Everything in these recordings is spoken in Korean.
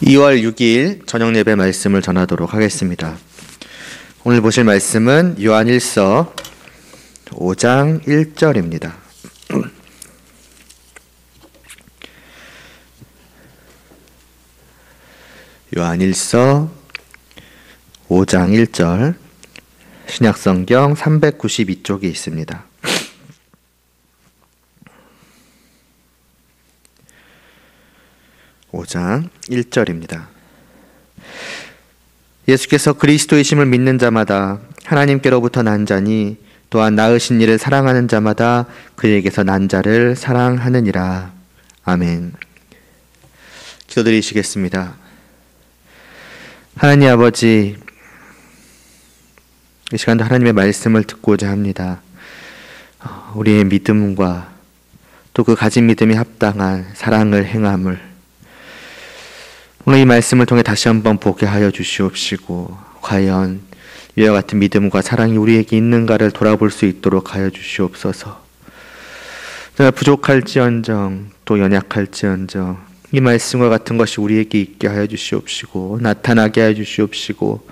2월 6일 저녁 예배 말씀을 전하도록 하겠습니다. 오늘 보실 말씀은 요한일서 5장 1절입니다. 요한일서 5장 1절 신약성경 392쪽에 있습니다. (5장 1절입니다) 예수께서 그리스도이심을 믿는 자마다 하나님께로부터 난 자니 또한 낳으신 이를 사랑하는 자마다 그에게서 난 자를 사랑하느니라. 아멘. 기도드리시겠습니다. 하나님 아버지, 이 시간도 하나님의 말씀을 듣고자 합니다. 우리의 믿음과 또 그 가진 믿음이 합당한 사랑을 행함을 오늘 이 말씀을 통해 다시 한번 보게 하여 주시옵시고, 과연 이와 같은 믿음과 사랑이 우리에게 있는가를 돌아볼 수 있도록 하여 주시옵소서. 내가 부족할지언정 또 연약할지언정 이 말씀과 같은 것이 우리에게 있게 하여 주시옵시고 나타나게 하여 주시옵시고,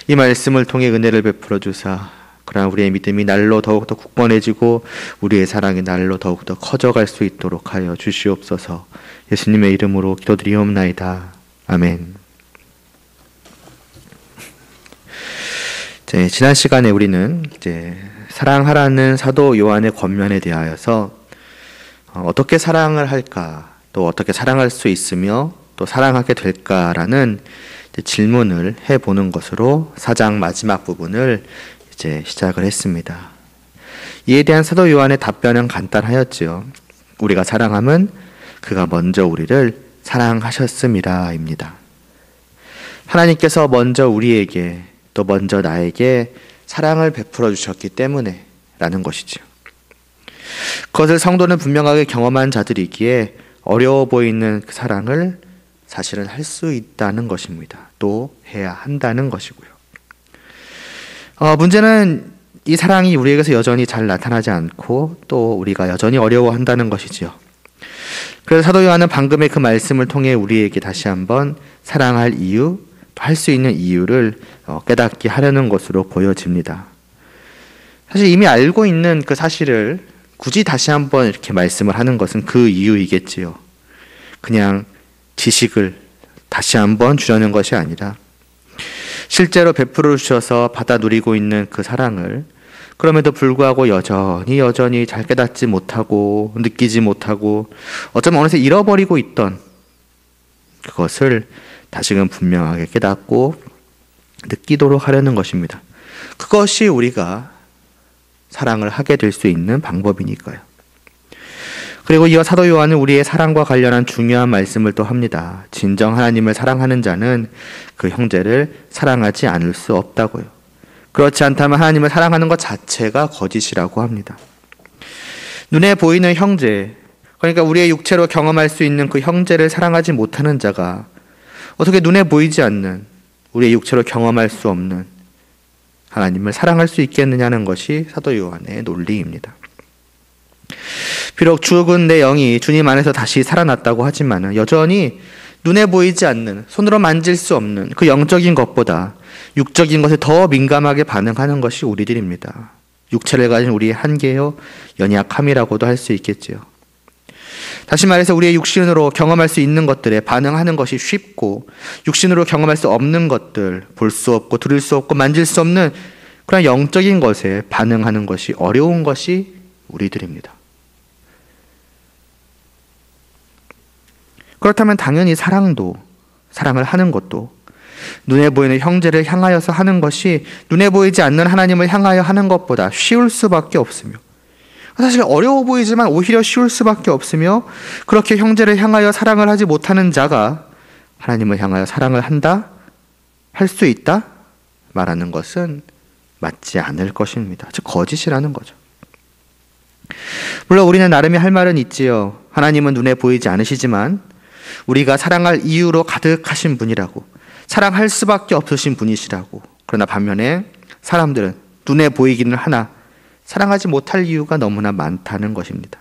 이 말씀을 통해 은혜를 베풀어 주사 그러나 우리의 믿음이 날로 더욱더 굳건해지고 우리의 사랑이 날로 더욱더 커져갈 수 있도록 하여 주시옵소서. 예수님의 이름으로 기도드리옵나이다. 아멘. 지난 시간에 우리는 사랑하라는 사도 요한의 권면에 대하여서 어떻게 사랑을 할까, 또 어떻게 사랑할 수 있으며 또 사랑하게 될까라는 질문을 해보는 것으로 4장 마지막 부분을 시작을 했습니다. 이에 대한 사도 요한의 답변은 간단하였지요. 우리가 사랑함은 그가 먼저 우리를 사랑하셨음이라 입니다. 하나님께서 먼저 우리에게 또 먼저 나에게 사랑을 베풀어 주셨기 때문에 라는 것이죠. 그것을 성도는 분명하게 경험한 자들이기에 어려워 보이는 그 사랑을 사실은 할 수 있다는 것입니다. 또 해야 한다는 것이고요. 문제는 이 사랑이 우리에게서 여전히 잘 나타나지 않고 또 우리가 여전히 어려워한다는 것이지요. 그래서 사도 요한은 방금의 그 말씀을 통해 우리에게 다시 한번 사랑할 이유, 할 수 있는 이유를 깨닫게 하려는 것으로 보여집니다. 사실 이미 알고 있는 그 사실을 굳이 다시 한번 이렇게 말씀을 하는 것은 그 이유이겠지요. 그냥 지식을 다시 한번 주려는 것이 아니라 실제로 베풀어 주셔서 받아 누리고 있는 그 사랑을 그럼에도 불구하고 여전히 잘 깨닫지 못하고 느끼지 못하고 어쩌면 어느새 잃어버리고 있던 그것을 다시금 분명하게 깨닫고 느끼도록 하려는 것입니다. 그것이 우리가 사랑을 하게 될 수 있는 방법이니까요. 그리고 이어 사도 요한은 우리의 사랑과 관련한 중요한 말씀을 또 합니다. 진정 하나님을 사랑하는 자는 그 형제를 사랑하지 않을 수 없다고요. 그렇지 않다면 하나님을 사랑하는 것 자체가 거짓이라고 합니다. 눈에 보이는 형제, 그러니까 우리의 육체로 경험할 수 있는 그 형제를 사랑하지 못하는 자가 어떻게 눈에 보이지 않는 우리의 육체로 경험할 수 없는 하나님을 사랑할 수 있겠느냐는 것이 사도 요한의 논리입니다. 비록 죽은 내 영이 주님 안에서 다시 살아났다고 하지만 여전히 눈에 보이지 않는, 손으로 만질 수 없는 그 영적인 것보다 육적인 것에 더 민감하게 반응하는 것이 우리들입니다. 육체를 가진 우리의 한계요 연약함이라고도 할 수 있겠지요. 다시 말해서 우리의 육신으로 경험할 수 있는 것들에 반응하는 것이 쉽고 육신으로 경험할 수 없는 것들, 볼 수 없고 들을 수 없고 만질 수 없는 그런 영적인 것에 반응하는 것이 어려운 것이 우리들입니다. 그렇다면 당연히 사랑을 하는 것도 눈에 보이는 형제를 향하여서 하는 것이 눈에 보이지 않는 하나님을 향하여 하는 것보다 쉬울 수밖에 없으며, 사실 어려워 보이지만 오히려 쉬울 수밖에 없으며, 그렇게 형제를 향하여 사랑을 하지 못하는 자가 하나님을 향하여 사랑을 한다? 할 수 있다? 말하는 것은 맞지 않을 것입니다. 즉 거짓이라는 거죠. 물론 우리는 나름의 할 말은 있지요. 하나님은 눈에 보이지 않으시지만 우리가 사랑할 이유로 가득하신 분이라고, 사랑할 수밖에 없으신 분이시라고. 그러나 반면에 사람들은 눈에 보이기는 하나 사랑하지 못할 이유가 너무나 많다는 것입니다.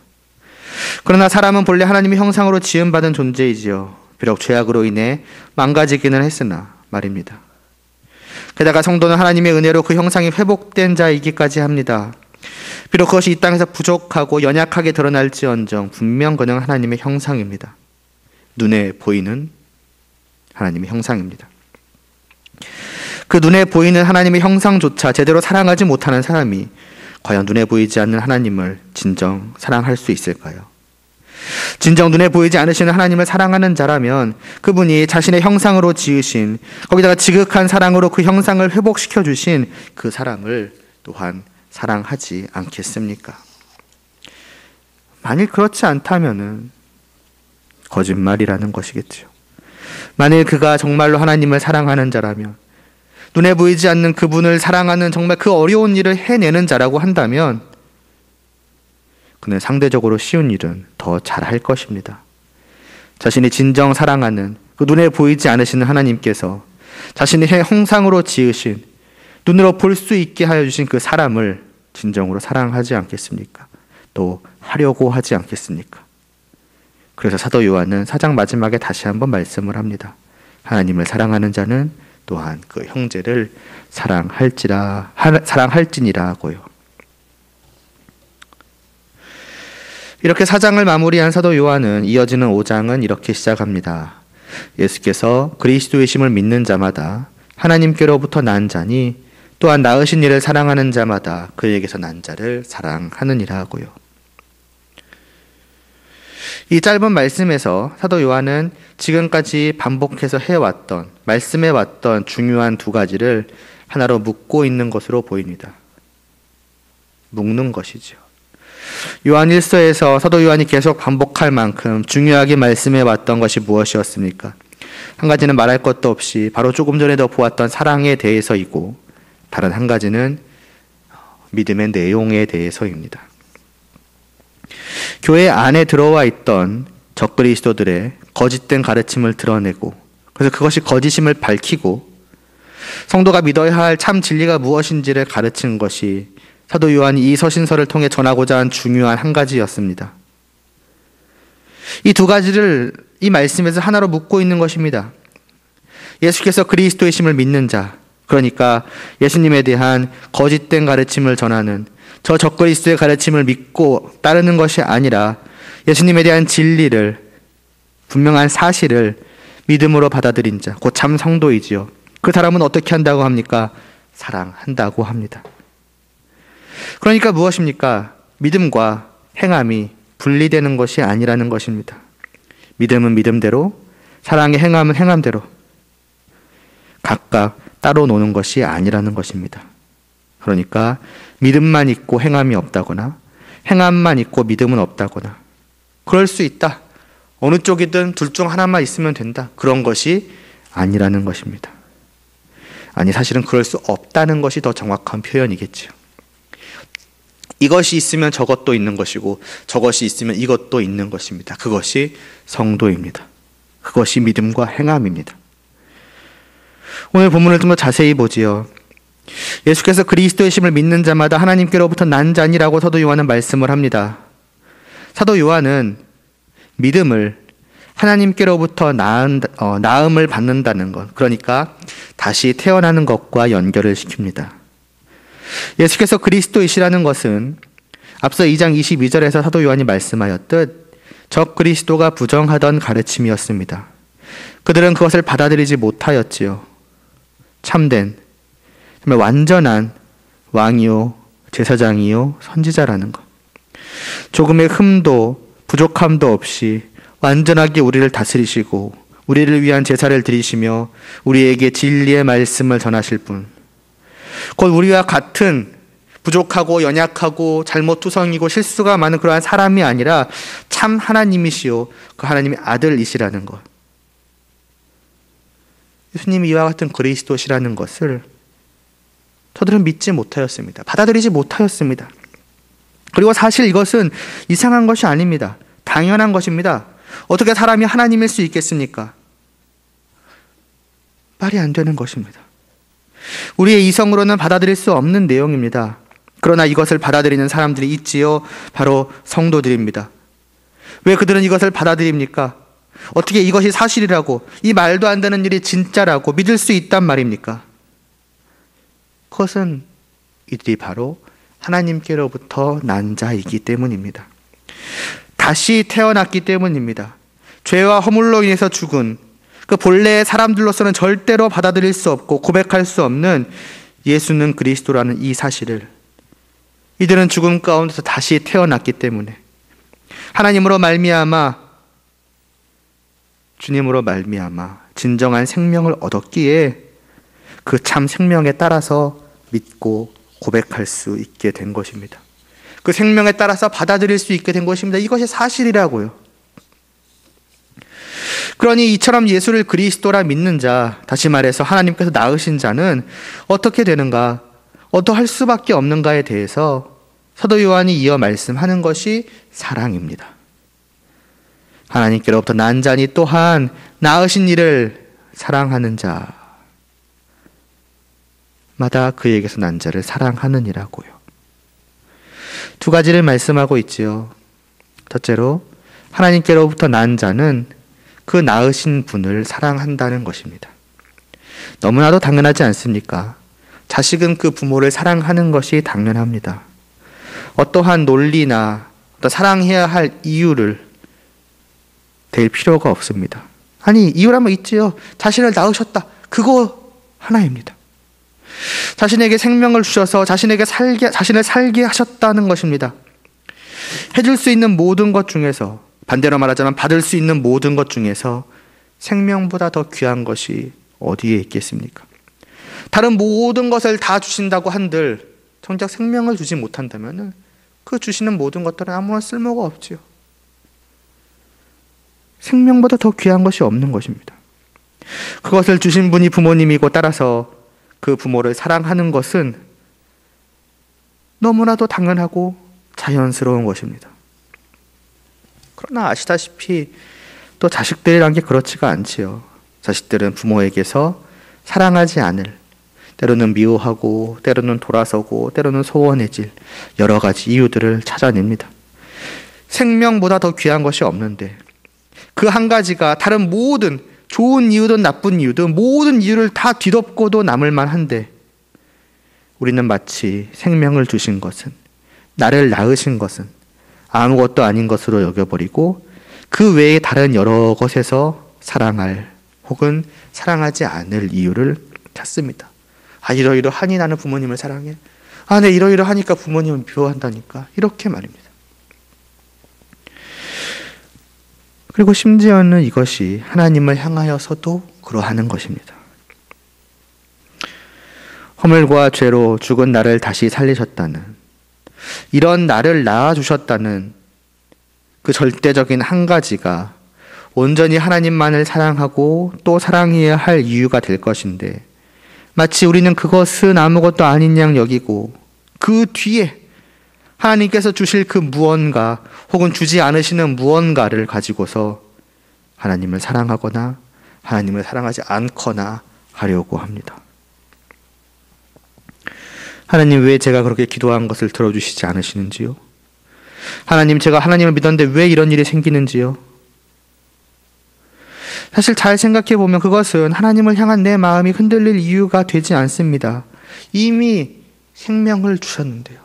그러나 사람은 본래 하나님의 형상으로 지음받은 존재이지요. 비록 죄악으로 인해 망가지기는 했으나 말입니다. 게다가 성도는 하나님의 은혜로 그 형상이 회복된 자이기까지 합니다. 비록 그것이 이 땅에서 부족하고 연약하게 드러날지언정 분명 그는 하나님의 형상입니다. 눈에 보이는 하나님의 형상입니다. 그 눈에 보이는 하나님의 형상조차 제대로 사랑하지 못하는 사람이 과연 눈에 보이지 않는 하나님을 진정 사랑할 수 있을까요? 진정 눈에 보이지 않으시는 하나님을 사랑하는 자라면 그분이 자신의 형상으로 지으신, 거기다가 지극한 사랑으로 그 형상을 회복시켜 주신 그 사람을 또한 사랑하지 않겠습니까? 만일 그렇지 않다면은 거짓말이라는 것이겠죠. 만일 그가 정말로 하나님을 사랑하는 자라면, 눈에 보이지 않는 그분을 사랑하는 정말 그 어려운 일을 해내는 자라고 한다면 그는 상대적으로 쉬운 일은 더 잘할 것입니다. 자신이 진정 사랑하는 그 눈에 보이지 않으시는 하나님께서 자신의 형상으로 지으신, 눈으로 볼 수 있게 하여 주신 그 사람을 진정으로 사랑하지 않겠습니까? 또 하려고 하지 않겠습니까? 그래서 사도 요한은 4장 마지막에 다시 한번 말씀을 합니다. 하나님을 사랑하는 자는 또한 그 형제를 사랑할지니라고요. 이렇게 4장을 마무리한 사도 요한은 이어지는 5장은 이렇게 시작합니다. 예수께서 그리스도의 심을 믿는 자마다 하나님께로부터 난 자니 또한 낳으신 이를 사랑하는 자마다 그에게서 난 자를 사랑하느니라 하고요. 이 짧은 말씀에서 사도 요한은 지금까지 반복해서 해왔던, 말씀해왔던 중요한 두 가지를 하나로 묶고 있는 것으로 보입니다. 묶는 것이죠. 요한 1서에서 사도 요한이 계속 반복할 만큼 중요하게 말씀해왔던 것이 무엇이었습니까? 한 가지는 말할 것도 없이 바로 조금 전에도 보았던 사랑에 대해서이고, 다른 한 가지는 믿음의 내용에 대해서입니다. 교회 안에 들어와 있던 적그리스도들의 거짓된 가르침을 드러내고, 그래서 그것이 거짓임을 밝히고 성도가 믿어야 할 참 진리가 무엇인지를 가르치는 것이 사도 요한이 이 서신서를 통해 전하고자 한 중요한 한 가지였습니다. 이 두 가지를 이 말씀에서 하나로 묶고 있는 것입니다. 예수께서 그리스도의 심을 믿는 자, 그러니까 예수님에 대한 거짓된 가르침을 전하는 저 적그리스도의 가르침을 믿고 따르는 것이 아니라 예수님에 대한 진리를, 분명한 사실을 믿음으로 받아들인 자, 곧 참 성도이지요. 그 사람은 어떻게 한다고 합니까? 사랑한다고 합니다. 그러니까 무엇입니까? 믿음과 행함이 분리되는 것이 아니라는 것입니다. 믿음은 믿음대로, 사랑의 행함은 행함대로 각각 따로 노는 것이 아니라는 것입니다. 그러니까 믿음만 있고 행함이 없다거나 행함만 있고 믿음은 없다거나, 그럴 수 있다, 어느 쪽이든 둘 중 하나만 있으면 된다, 그런 것이 아니라는 것입니다. 아니, 사실은 그럴 수 없다는 것이 더 정확한 표현이겠죠. 이것이 있으면 저것도 있는 것이고 저것이 있으면 이것도 있는 것입니다. 그것이 성도입니다. 그것이 믿음과 행함입니다. 오늘 본문을 좀 더 자세히 보지요. 예수께서 그리스도의 심을 믿는 자마다 하나님께로부터 난 자니라고 사도 요한은 말씀을 합니다. 사도 요한은 믿음을 하나님께로부터 나음을 받는다는 것, 그러니까 다시 태어나는 것과 연결을 시킵니다. 예수께서 그리스도이시라는 것은 앞서 2장 22절에서 사도 요한이 말씀하였듯 적 그리스도가 부정하던 가르침이었습니다. 그들은 그것을 받아들이지 못하였지요. 참된, 정말 완전한 왕이요, 제사장이요, 선지자라는 것. 조금의 흠도 부족함도 없이 완전하게 우리를 다스리시고 우리를 위한 제사를 드리시며 우리에게 진리의 말씀을 전하실 분, 곧 우리와 같은 부족하고 연약하고 잘못투성이고 실수가 많은 그러한 사람이 아니라 참 하나님이시요, 그 하나님의 아들이시라는 것. 예수님이 이와 같은 그리스도시라는 것을 저들은 믿지 못하였습니다. 받아들이지 못하였습니다. 그리고 사실 이것은 이상한 것이 아닙니다. 당연한 것입니다. 어떻게 사람이 하나님일 수 있겠습니까? 말이 안 되는 것입니다. 우리의 이성으로는 받아들일 수 없는 내용입니다. 그러나 이것을 받아들이는 사람들이 있지요. 바로 성도들입니다. 왜 그들은 이것을 받아들입니까? 어떻게 이것이 사실이라고, 이 말도 안 되는 일이 진짜라고 믿을 수 있단 말입니까? 그것은 이들이 바로 하나님께로부터 난 자이기 때문입니다. 다시 태어났기 때문입니다. 죄와 허물로 인해서 죽은 그 본래의 사람들로서는 절대로 받아들일 수 없고 고백할 수 없는 예수는 그리스도라는 이 사실을 이들은 죽음 가운데서 다시 태어났기 때문에 하나님으로 말미암아, 주님으로 말미암아 진정한 생명을 얻었기에 그 참 생명에 따라서 믿고 고백할 수 있게 된 것입니다. 그 생명에 따라서 받아들일 수 있게 된 것입니다. 이것이 사실이라고요. 그러니 이처럼 예수를 그리스도라 믿는 자, 다시 말해서 하나님께서 낳으신 자는 어떻게 되는가, 어떠할 수밖에 없는가에 대해서 사도 요한이 이어 말씀하는 것이 사랑입니다. 하나님께로부터 난 자니 또한 낳으신 이를 사랑하는 자마다 그에게서 난 자를 사랑하느니라고요. 두 가지를 말씀하고 있지요. 첫째로 하나님께로부터 난 자는 그 낳으신 분을 사랑한다는 것입니다. 너무나도 당연하지 않습니까? 자식은 그 부모를 사랑하는 것이 당연합니다. 어떠한 논리나 사랑해야 할 이유를 댈 필요가 없습니다. 아니, 이유라면 있지요. 자신을 낳으셨다. 그거 하나입니다. 자신에게 생명을 주셔서 자신을 살게 하셨다는 것입니다. 해줄 수 있는 모든 것 중에서, 반대로 말하자면 받을 수 있는 모든 것 중에서 생명보다 더 귀한 것이 어디에 있겠습니까? 다른 모든 것을 다 주신다고 한들 정작 생명을 주지 못한다면 그 주시는 모든 것들은 아무런 쓸모가 없지요. 생명보다 더 귀한 것이 없는 것입니다. 그것을 주신 분이 부모님이고 따라서 그 부모를 사랑하는 것은 너무나도 당연하고 자연스러운 것입니다. 그러나 아시다시피 또 자식들이란 게 그렇지가 않지요. 자식들은 부모에게서 사랑하지 않을, 때로는 미워하고 때로는 돌아서고 때로는 소원해질 여러 가지 이유들을 찾아냅니다. 생명보다 더 귀한 것이 없는데 그 한 가지가 다른 모든 좋은 이유든 나쁜 이유든 모든 이유를 다 뒤덮고도 남을 만한데 우리는 마치 생명을 주신 것은, 나를 낳으신 것은 아무것도 아닌 것으로 여겨버리고 그 외에 다른 여러 것에서 사랑할 혹은 사랑하지 않을 이유를 찾습니다. 아, 이러이러하니 나는 부모님을 사랑해. 아, 네, 이러이러하니까 부모님을 미워한다니까. 이렇게 말입니다. 그리고 심지어는 이것이 하나님을 향하여서도 그러하는 것입니다. 허물과 죄로 죽은 나를 다시 살리셨다는, 이런 나를 낳아주셨다는 그 절대적인 한 가지가 온전히 하나님만을 사랑하고 또 사랑해야 할 이유가 될 것인데 마치 우리는 그것은 아무것도 아닌 양 여기고 그 뒤에 하나님께서 주실 그 무언가 혹은 주지 않으시는 무언가를 가지고서 하나님을 사랑하거나 하나님을 사랑하지 않거나 하려고 합니다. 하나님, 왜 제가 그렇게 기도한 것을 들어주시지 않으시는지요? 하나님, 제가 하나님을 믿었는데 왜 이런 일이 생기는지요? 사실 잘 생각해 보면 그것은 하나님을 향한 내 마음이 흔들릴 이유가 되지 않습니다. 이미 생명을 주셨는데요.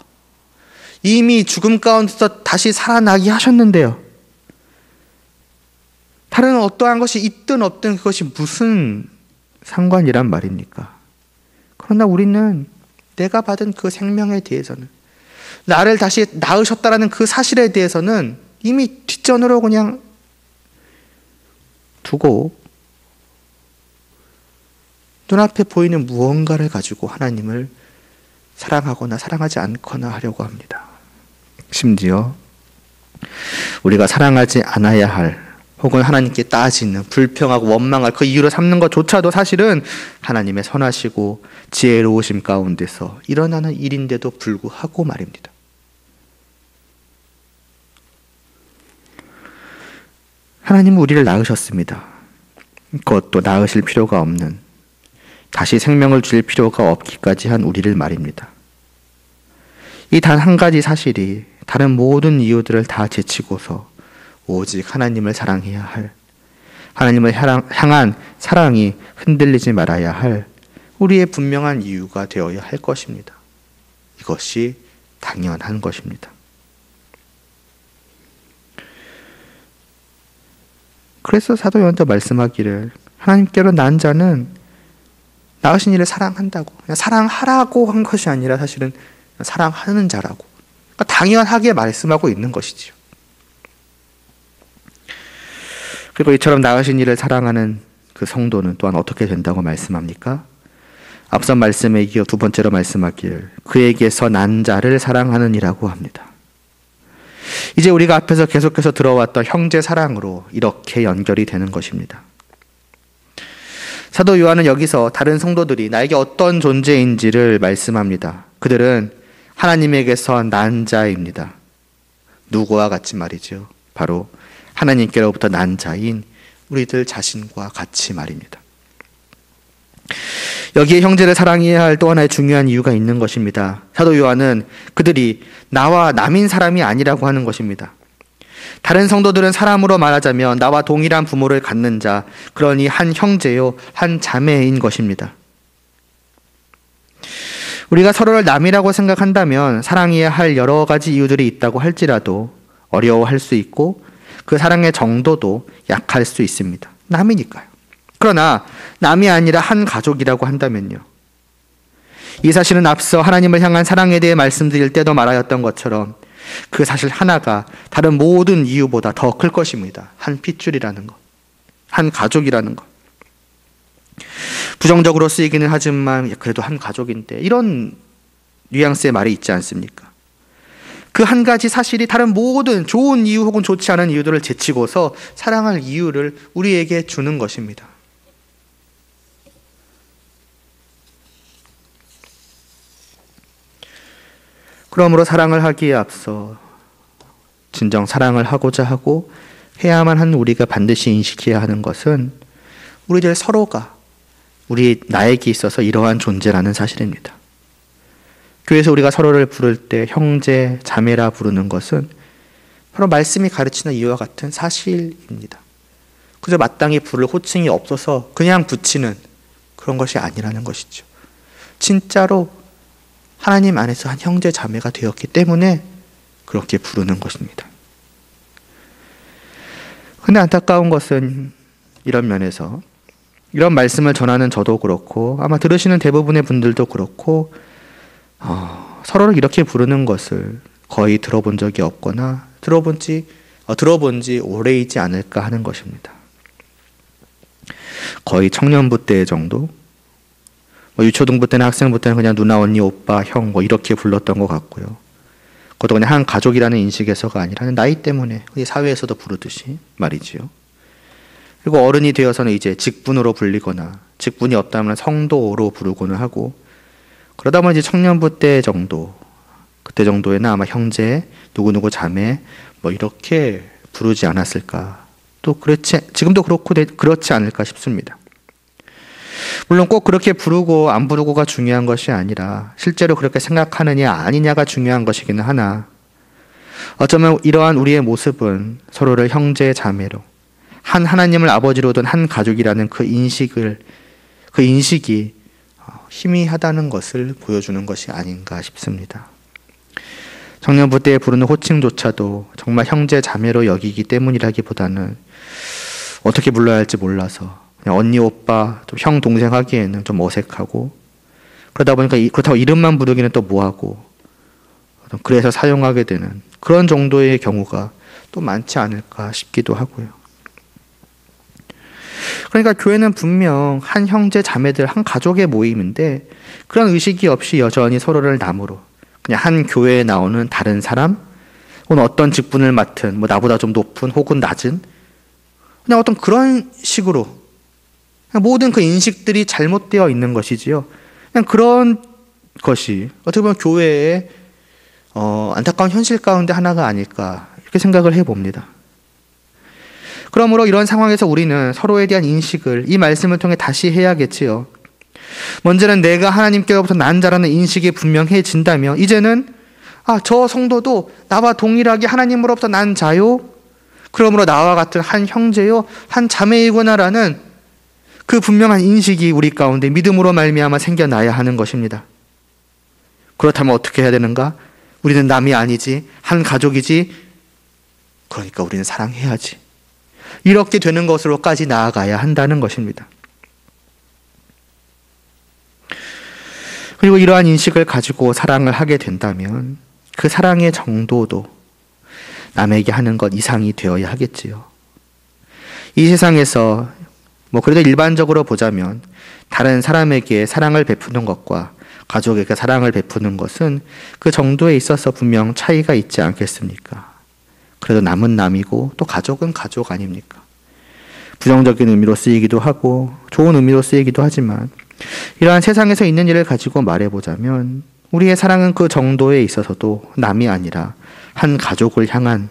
이미 죽음 가운데서 다시 살아나게 하셨는데요. 다른 어떠한 것이 있든 없든 그것이 무슨 상관이란 말입니까? 그러나 우리는 내가 받은 그 생명에 대해서는, 나를 다시 낳으셨다라는 그 사실에 대해서는 이미 뒷전으로 그냥 두고 눈앞에 보이는 무언가를 가지고 하나님을 사랑하거나 사랑하지 않거나 하려고 합니다. 심지어 우리가 사랑하지 않아야 할 혹은 하나님께 따지는, 불평하고 원망할 그 이유를 삼는 것조차도 사실은 하나님의 선하시고 지혜로우심 가운데서 일어나는 일인데도 불구하고 말입니다. 하나님은 우리를 낳으셨습니다. 그것도 낳으실 필요가 없는, 다시 생명을 줄 필요가 없기까지 한 우리를 말입니다. 이 단 한 가지 사실이 다른 모든 이유들을 다 제치고서 오직 하나님을 사랑해야 할, 하나님을 향한 사랑이 흔들리지 말아야 할 우리의 분명한 이유가 되어야 할 것입니다. 이것이 당연한 것입니다. 그래서 사도 요한도 말씀하기를 하나님께로 난 자는 낳으신 이를 사랑한다고, 그냥 사랑하라고 한 것이 아니라 사실은 사랑하는 자라고, 그러니까 당연하게 말씀하고 있는 것이지요. 그리고 이처럼 낳으신 이를 사랑하는 그 성도는 또한 어떻게 된다고 말씀합니까? 앞선 말씀에 이어 두 번째로 말씀하기를 그에게서 난 자를 사랑하는 이라고 합니다. 이제 우리가 앞에서 계속해서 들어왔던 형제 사랑으로 이렇게 연결이 되는 것입니다. 사도 요한은 여기서 다른 성도들이 나에게 어떤 존재인지를 말씀합니다. 그들은 하나님에게서 난 자입니다. 누구와 같이 말이죠? 바로 하나님께로부터 난 자인 우리들 자신과 같이 말입니다. 여기에 형제를 사랑해야 할 또 하나의 중요한 이유가 있는 것입니다. 사도 요한은 그들이 나와 남인 사람이 아니라고 하는 것입니다. 다른 성도들은 사람으로 말하자면 나와 동일한 부모를 갖는 자, 그러니 한 형제요, 한 자매인 것입니다. 우리가 서로를 남이라고 생각한다면 사랑해야 할 여러 가지 이유들이 있다고 할지라도 어려워할 수 있고 그 사랑의 정도도 약할 수 있습니다. 남이니까요. 그러나 남이 아니라 한 가족이라고 한다면요. 이 사실은 앞서 하나님을 향한 사랑에 대해 말씀드릴 때도 말하였던 것처럼 그 사실 하나가 다른 모든 이유보다 더 클 것입니다. 한 핏줄이라는 것, 한 가족이라는 것. 부정적으로 쓰이기는 하지만 그래도 한 가족인데 이런 뉘앙스의 말이 있지 않습니까? 그 한 가지 사실이 다른 모든 좋은 이유 혹은 좋지 않은 이유들을 제치고서 사랑할 이유를 우리에게 주는 것입니다. 그러므로 사랑을 하기에 앞서 진정 사랑을 하고자 하고 해야만 하는 우리가 반드시 인식해야 하는 것은 우리들 서로가 나에게 있어서 이러한 존재라는 사실입니다. 교회에서 우리가 서로를 부를 때 형제, 자매라 부르는 것은 바로 말씀이 가르치는 이와 같은 사실입니다. 그저 마땅히 부를 호칭이 없어서 그냥 붙이는 그런 것이 아니라는 것이죠. 진짜로 하나님 안에서 한 형제, 자매가 되었기 때문에 그렇게 부르는 것입니다. 근데 안타까운 것은 이런 면에서 이런 말씀을 전하는 저도 그렇고 아마 들으시는 대부분의 분들도 그렇고 서로를 이렇게 부르는 것을 거의 들어본 적이 없거나 들어본 지 오래이지 않을까 하는 것입니다. 거의 청년부 때 정도, 유초등부 때나 학생부 때는 그냥 누나, 언니, 오빠, 형 이렇게 불렀던 것 같고요. 그것도 그냥 한 가족이라는 인식에서가 아니라 나이 때문에 사회에서도 부르듯이 말이지요. 그리고 어른이 되어서는 이제 직분으로 불리거나 직분이 없다면 성도로 부르고는 하고 그러다 보면 이제 청년부 때 정도, 그때 정도에는 아마 형제, 누구누구 자매 이렇게 부르지 않았을까. 또 지금도 그렇지 않을까 싶습니다. 물론 꼭 그렇게 부르고 안 부르고가 중요한 것이 아니라 실제로 그렇게 생각하느냐 아니냐가 중요한 것이기는 하나 어쩌면 이러한 우리의 모습은 서로를 형제, 자매로 한 하나님을 아버지로 둔 한 가족이라는 그 인식이 희미하다는 것을 보여주는 것이 아닌가 싶습니다. 청년부 때 부르는 호칭조차도 정말 형제, 자매로 여기기 때문이라기보다는 어떻게 불러야 할지 몰라서 그냥 언니, 오빠, 좀 형, 동생 하기에는 좀 어색하고 그러다 보니까 그렇다고 이름만 부르기는 또 뭐하고 그래서 사용하게 되는 그런 정도의 경우가 또 많지 않을까 싶기도 하고요. 그러니까 교회는 분명 한 형제, 자매들, 한 가족의 모임인데 그런 의식이 없이 여전히 서로를 남으로 그냥 한 교회에 나오는 다른 사람 혹은 어떤 직분을 맡은 나보다 좀 높은 혹은 낮은 그냥 어떤 그런 식으로 모든 그 인식들이 잘못되어 있는 것이지요. 그냥 그런 것이 어떻게 보면 교회의 안타까운 현실 가운데 하나가 아닐까 이렇게 생각을 해봅니다. 그러므로 이런 상황에서 우리는 서로에 대한 인식을 이 말씀을 통해 다시 해야겠지요. 먼저는 내가 하나님께로부터 난 자라는 인식이 분명해진다면 이제는 저 성도도 나와 동일하게 하나님으로부터 난 자요. 그러므로 나와 같은 한 형제요 한 자매이구나라는 그 분명한 인식이 우리 가운데 믿음으로 말미암아 생겨나야 하는 것입니다. 그렇다면 어떻게 해야 되는가? 우리는 남이 아니지, 한 가족이지, 그러니까 우리는 사랑해야지. 이렇게 되는 것으로까지 나아가야 한다는 것입니다. 그리고 이러한 인식을 가지고 사랑을 하게 된다면 그 사랑의 정도도 남에게 하는 것 이상이 되어야 하겠지요. 이 세상에서 그래도 일반적으로 보자면 다른 사람에게 사랑을 베푸는 것과 가족에게 사랑을 베푸는 것은 그 정도에 있어서 분명 차이가 있지 않겠습니까? 그래도 남은 남이고 또 가족은 가족 아닙니까? 부정적인 의미로 쓰이기도 하고 좋은 의미로 쓰이기도 하지만 이러한 세상에서 있는 일을 가지고 말해보자면 우리의 사랑은 그 정도에 있어서도 남이 아니라 한 가족을 향한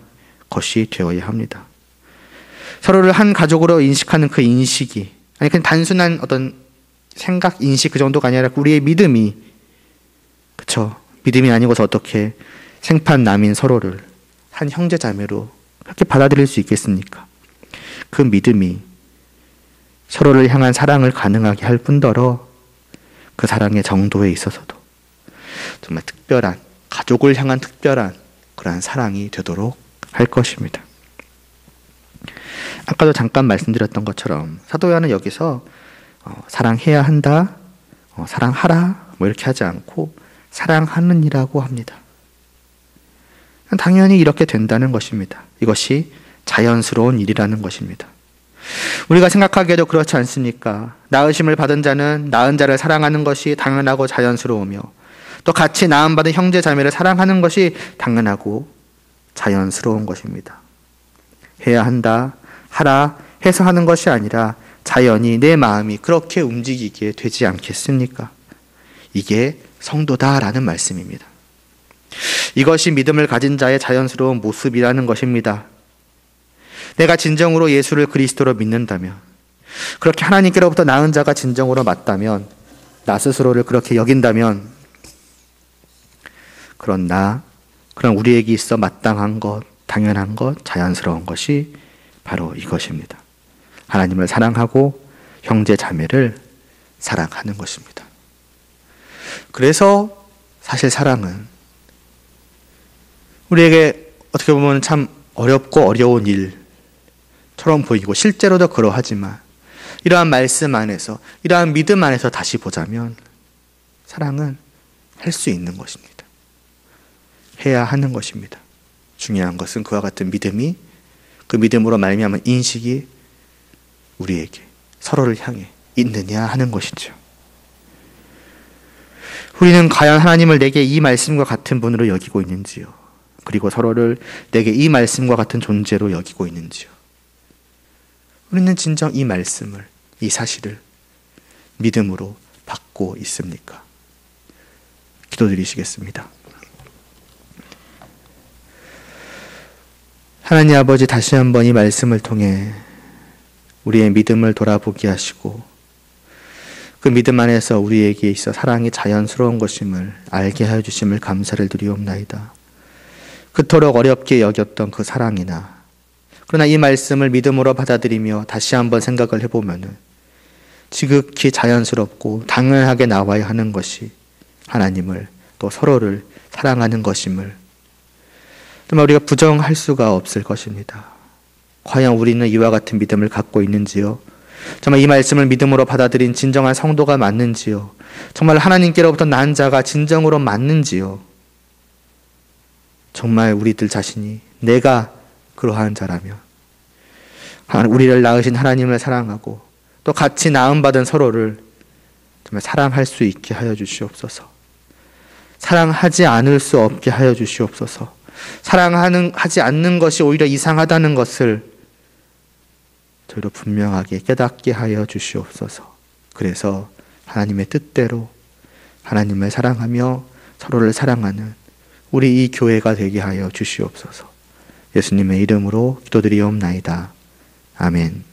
것이 되어야 합니다. 서로를 한 가족으로 인식하는 그 인식이 그냥 단순한 어떤 생각, 인식 그 정도가 아니라 우리의 믿음이 믿음이 아니고서 어떻게 생판남인 서로를 한 형제 자매로 그렇게 받아들일 수 있겠습니까? 그 믿음이 서로를 향한 사랑을 가능하게 할 뿐더러 그 사랑의 정도에 있어서도 정말 특별한, 가족을 향한 특별한 그러한 사랑이 되도록 할 것입니다. 아까도 잠깐 말씀드렸던 것처럼 사도 요한은 여기서 사랑해야 한다, 사랑하라 이렇게 하지 않고 사랑하느니라고 합니다. 당연히 이렇게 된다는 것입니다. 이것이 자연스러운 일이라는 것입니다. 우리가 생각하기에도 그렇지 않습니까? 낳으심을 받은 자는 낳은 자를 사랑하는 것이 당연하고 자연스러우며 또 같이 낳음받은 형제 자매를 사랑하는 것이 당연하고 자연스러운 것입니다. 해야 한다, 하라 해서 하는 것이 아니라 자연히 내 마음이 그렇게 움직이게 되지 않겠습니까? 이게 성도다라는 말씀입니다. 이것이 믿음을 가진 자의 자연스러운 모습이라는 것입니다. 내가 진정으로 예수를 그리스도로 믿는다면, 그렇게 하나님께로부터 낳은 자가 진정으로 맞다면, 나 스스로를 그렇게 여긴다면, 그런 우리에게 있어 마땅한 것, 당연한 것, 자연스러운 것이 바로 이것입니다. 하나님을 사랑하고 형제 자매를 사랑하는 것입니다. 그래서 사실 사랑은 우리에게 어떻게 보면 참 어렵고 어려운 일처럼 보이고 실제로도 그러하지만 이러한 말씀 안에서, 이러한 믿음 안에서 다시 보자면 사랑은 할 수 있는 것입니다. 해야 하는 것입니다. 중요한 것은 그와 같은 믿음이, 그 믿음으로 말미암은 인식이 우리에게 서로를 향해 있느냐 하는 것이죠. 우리는 과연 하나님을 내게 이 말씀과 같은 분으로 여기고 있는지요? 그리고 서로를 내게 이 말씀과 같은 존재로 여기고 있는지요? 우리는 진정 이 말씀을, 이 사실을 믿음으로 받고 있습니까? 기도드리시겠습니다. 하나님 아버지, 다시 한번 이 말씀을 통해 우리의 믿음을 돌아보게 하시고 그 믿음 안에서 우리에게 있어 사랑이 자연스러운 것임을 알게 하여 주심을 감사를 드리옵나이다. 그토록 어렵게 여겼던 그 사랑이나, 그러나 이 말씀을 믿음으로 받아들이며 다시 한번 생각을 해보면은 지극히 자연스럽고 당연하게 나와야 하는 것이 하나님을 또 서로를 사랑하는 것임을 정말 우리가 부정할 수가 없을 것입니다. 과연 우리는 이와 같은 믿음을 갖고 있는지요? 정말 이 말씀을 믿음으로 받아들인 진정한 성도가 맞는지요? 정말 하나님께로부터 난 자가 진정으로 맞는지요? 정말 우리들 자신이 내가 그러한 자라면 우리를 낳으신 하나님을 사랑하고 또 같이 낳음받은 서로를 정말 사랑할 수 있게 하여 주시옵소서. 사랑하지 않을 수 없게 하여 주시옵소서. 사랑하지 않는 것이 오히려 이상하다는 것을 저희로 분명하게 깨닫게 하여 주시옵소서. 그래서 하나님의 뜻대로 하나님을 사랑하며 서로를 사랑하는 우리 이 교회가 되게 하여 주시옵소서. 예수님의 이름으로 기도드리옵나이다. 아멘.